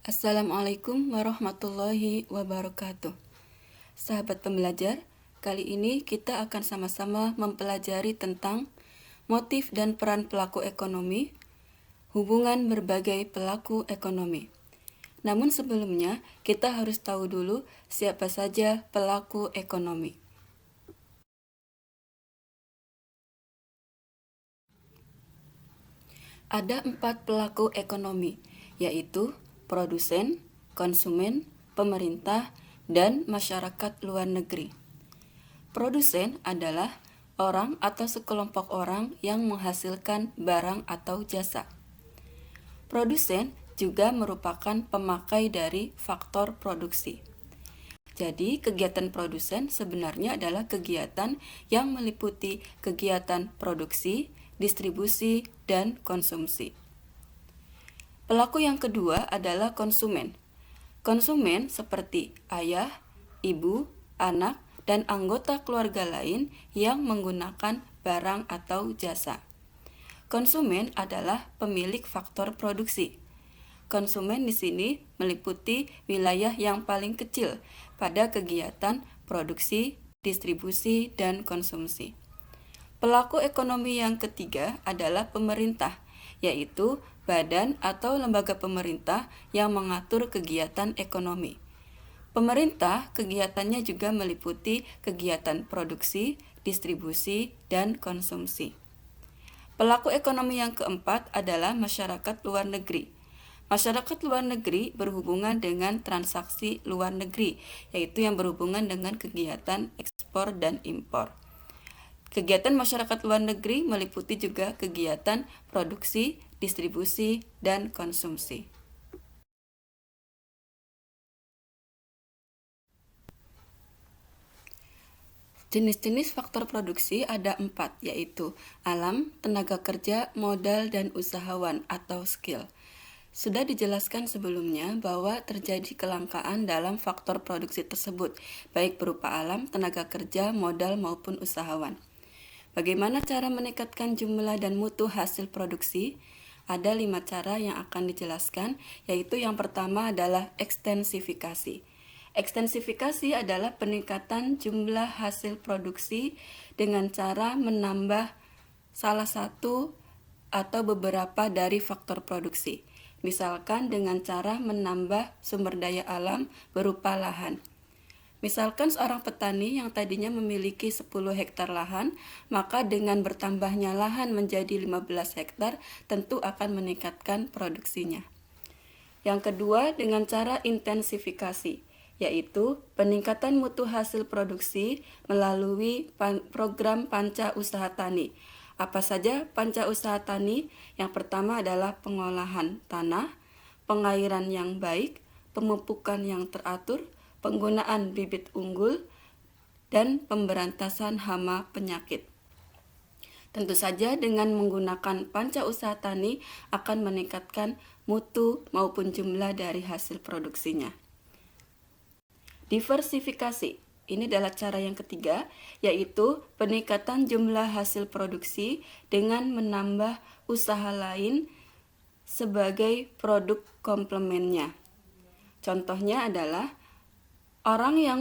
Assalamualaikum warahmatullahi wabarakatuh. Sahabat pembelajar, kali ini kita akan sama-sama mempelajari tentang motif dan peran pelaku ekonomi, hubungan berbagai pelaku ekonomi. Namun sebelumnya, kita harus tahu dulu siapa saja pelaku ekonomi. Ada 4 pelaku ekonomi, yaitu produsen, konsumen, pemerintah, dan masyarakat luar negeri. Produsen adalah orang atau sekelompok orang yang menghasilkan barang atau jasa. Produsen juga merupakan pemakai dari faktor produksi. Jadi, kegiatan produsen sebenarnya adalah kegiatan yang meliputi kegiatan produksi, distribusi, dan konsumsi. Pelaku yang kedua adalah konsumen. Konsumen seperti ayah, ibu, anak, dan anggota keluarga lain yang menggunakan barang atau jasa. Konsumen adalah pemilik faktor produksi. Konsumen di sini meliputi wilayah yang paling kecil pada kegiatan produksi, distribusi, dan konsumsi. Pelaku ekonomi yang ketiga adalah pemerintah, yaitu badan atau lembaga pemerintah yang mengatur kegiatan ekonomi. Pemerintah kegiatannya juga meliputi kegiatan produksi, distribusi, dan konsumsi. Pelaku ekonomi yang keempat adalah masyarakat luar negeri. Masyarakat luar negeri berhubungan dengan transaksi luar negeri, yaitu yang berhubungan dengan kegiatan ekspor dan impor. Kegiatan masyarakat luar negeri meliputi juga kegiatan produksi, distribusi, dan konsumsi. Jenis-jenis faktor produksi ada 4, yaitu alam, tenaga kerja, modal, dan usahawan atau skill. Sudah dijelaskan sebelumnya bahwa terjadi kelangkaan dalam faktor produksi tersebut, baik berupa alam, tenaga kerja, modal, maupun usahawan. Bagaimana cara meningkatkan jumlah dan mutu hasil produksi? Ada 5 cara yang akan dijelaskan, yaitu yang pertama adalah ekstensifikasi. Ekstensifikasi adalah peningkatan jumlah hasil produksi dengan cara menambah salah satu atau beberapa dari faktor produksi. Misalkan dengan cara menambah sumber daya alam berupa lahan. Misalkan seorang petani yang tadinya memiliki 10 hektar lahan, maka dengan bertambahnya lahan menjadi 15 hektar, tentu akan meningkatkan produksinya. Yang kedua, dengan cara intensifikasi, yaitu peningkatan mutu hasil produksi melalui program Panca Usaha Tani. Apa saja Panca Usaha Tani? Yang pertama adalah pengolahan tanah, pengairan yang baik, pemupukan yang teratur, penggunaan bibit unggul, dan pemberantasan hama penyakit. Tentu saja dengan menggunakan panca usaha tani akan meningkatkan mutu maupun jumlah dari hasil produksinya. Diversifikasi, ini adalah cara yang ketiga, yaitu peningkatan jumlah hasil produksi dengan menambah usaha lain sebagai produk komplemennya. Contohnya adalah orang yang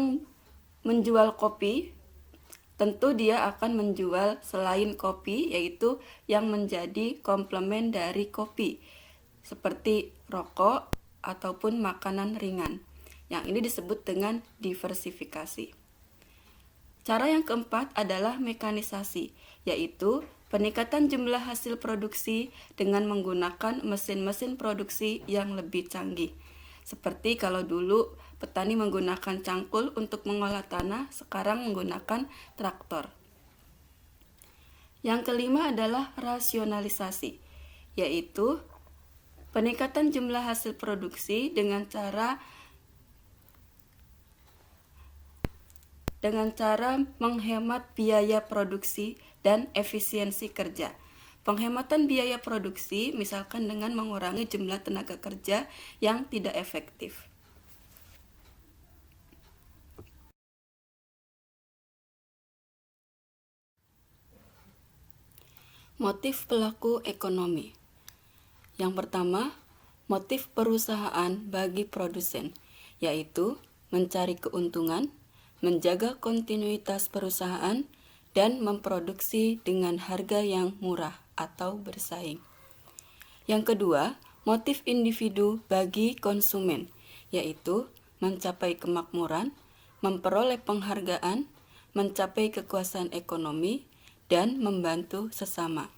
menjual kopi, tentu dia akan menjual selain kopi, yaitu yang menjadi komplemen dari kopi, seperti rokok ataupun makanan ringan. Yang ini disebut dengan diversifikasi. Cara yang keempat adalah mekanisasi, yaitu peningkatan jumlah hasil produksi dengan menggunakan mesin-mesin produksi yang lebih canggih. Seperti kalau dulu petani menggunakan cangkul untuk mengolah tanah, sekarang menggunakan traktor. Yang kelima adalah rasionalisasi, yaitu peningkatan jumlah hasil produksi dengan cara menghemat biaya produksi dan efisiensi kerja. Penghematan biaya produksi misalkan dengan mengurangi jumlah tenaga kerja yang tidak efektif. Motif pelaku ekonomi. Yang pertama, motif perusahaan bagi produsen, yaitu mencari keuntungan, menjaga kontinuitas perusahaan, dan memproduksi dengan harga yang murah atau bersaing. Yang kedua, motif individu bagi konsumen, yaitu mencapai kemakmuran, memperoleh penghargaan, mencapai kekuasaan ekonomi, dan membantu sesama.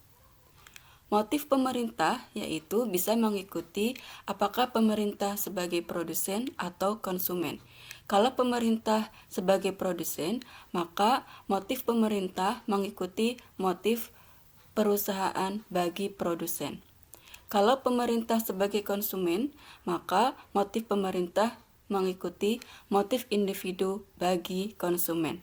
Motif pemerintah yaitu bisa mengikuti apakah pemerintah sebagai produsen atau konsumen. Kalau pemerintah sebagai produsen, maka motif pemerintah mengikuti motif perusahaan bagi produsen. Kalau pemerintah sebagai konsumen, maka motif pemerintah mengikuti motif individu bagi konsumen.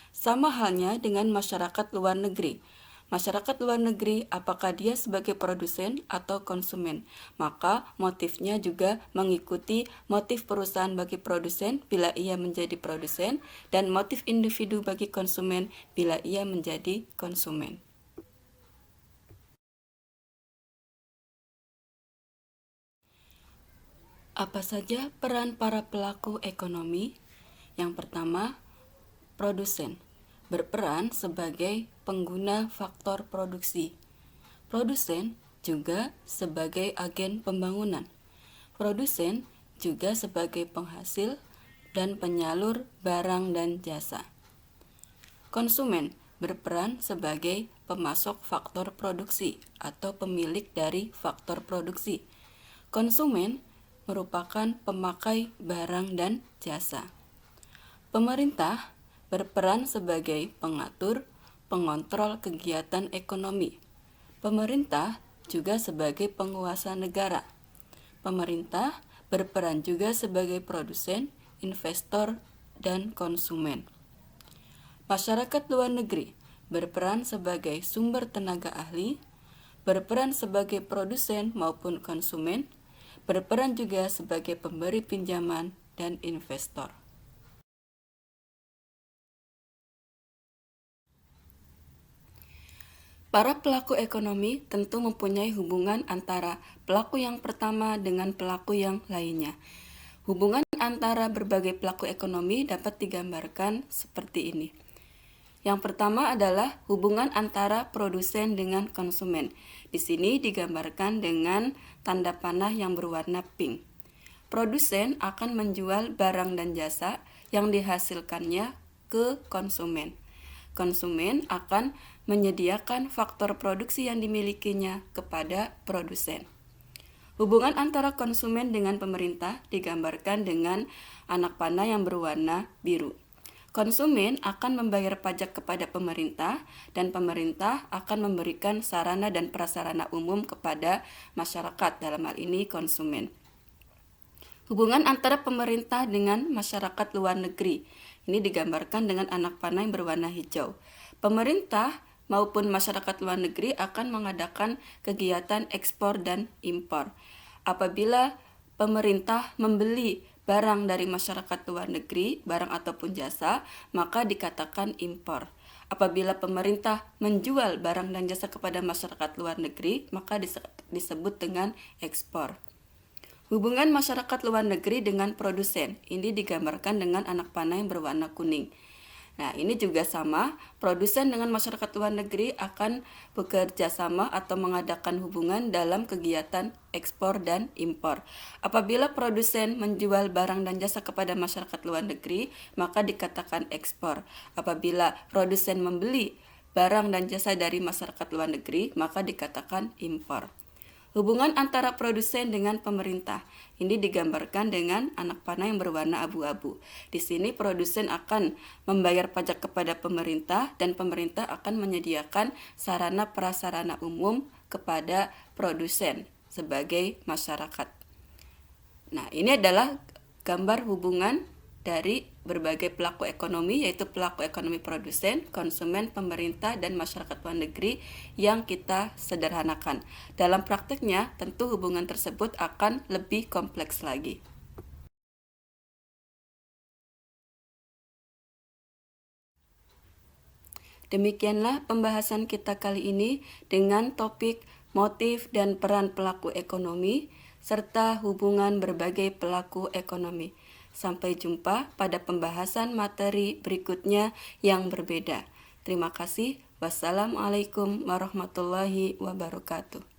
Sama halnya dengan masyarakat luar negeri. Masyarakat luar negeri, apakah dia sebagai produsen atau konsumen? Maka motifnya juga mengikuti motif perusahaan bagi produsen bila ia menjadi produsen dan motif individu bagi konsumen bila ia menjadi konsumen. Apa saja peran para pelaku ekonomi? Yang pertama, produsen berperan sebagai pengguna faktor produksi. Produsen juga sebagai agen pembangunan. Produsen juga sebagai penghasil dan penyalur barang dan jasa. Konsumen berperan sebagai pemasok faktor produksi atau pemilik dari faktor produksi. Konsumen merupakan pemakai barang dan jasa. Pemerintah berperan sebagai pengatur, pengontrol kegiatan ekonomi. Pemerintah juga sebagai penguasa negara. Pemerintah berperan juga sebagai produsen, investor, dan konsumen. Masyarakat luar negeri berperan sebagai sumber tenaga ahli, berperan sebagai produsen maupun konsumen, berperan juga sebagai pemberi pinjaman dan investor. Para pelaku ekonomi tentu mempunyai hubungan antara pelaku yang pertama dengan pelaku yang lainnya. Hubungan antara berbagai pelaku ekonomi dapat digambarkan seperti ini. Yang pertama adalah hubungan antara produsen dengan konsumen. Di sini digambarkan dengan tanda panah yang berwarna pink. Produsen akan menjual barang dan jasa yang dihasilkannya ke konsumen. Konsumen akan menyediakan faktor produksi yang dimilikinya kepada produsen. Hubungan antara konsumen dengan pemerintah digambarkan dengan anak panah yang berwarna biru. Konsumen akan membayar pajak kepada pemerintah dan pemerintah akan memberikan sarana dan prasarana umum kepada masyarakat, dalam hal ini konsumen. Hubungan antara pemerintah dengan masyarakat luar negeri ini digambarkan dengan anak panah yang berwarna hijau. Pemerintah maupun masyarakat luar negeri akan mengadakan kegiatan ekspor dan impor. Apabila pemerintah membeli barang dari masyarakat luar negeri, barang ataupun jasa, maka dikatakan impor. Apabila pemerintah menjual barang dan jasa kepada masyarakat luar negeri, maka disebut dengan ekspor. Hubungan masyarakat luar negeri dengan produsen ini digambarkan dengan anak panah yang berwarna kuning. Nah, ini juga sama, produsen dengan masyarakat luar negeri akan bekerja sama atau mengadakan hubungan dalam kegiatan ekspor dan impor. Apabila produsen menjual barang dan jasa kepada masyarakat luar negeri, maka dikatakan ekspor. Apabila produsen membeli barang dan jasa dari masyarakat luar negeri, maka dikatakan impor. Hubungan antara produsen dengan pemerintah ini digambarkan dengan anak panah yang berwarna abu-abu. Di sini produsen akan membayar pajak kepada pemerintah dan pemerintah akan menyediakan sarana prasarana umum kepada produsen sebagai masyarakat. Nah, ini adalah gambar hubungan dari berbagai pelaku ekonomi, yaitu pelaku ekonomi produsen, konsumen, pemerintah, dan masyarakat luar negeri yang kita sederhanakan. Dalam prakteknya, tentu hubungan tersebut akan lebih kompleks lagi. Demikianlah pembahasan kita kali ini dengan topik motif dan peran pelaku ekonomi. serta hubungan berbagai pelaku ekonomi. Sampai jumpa pada pembahasan materi berikutnya yang berbeda. Terima kasih. Wassalamualaikum warahmatullahi wabarakatuh.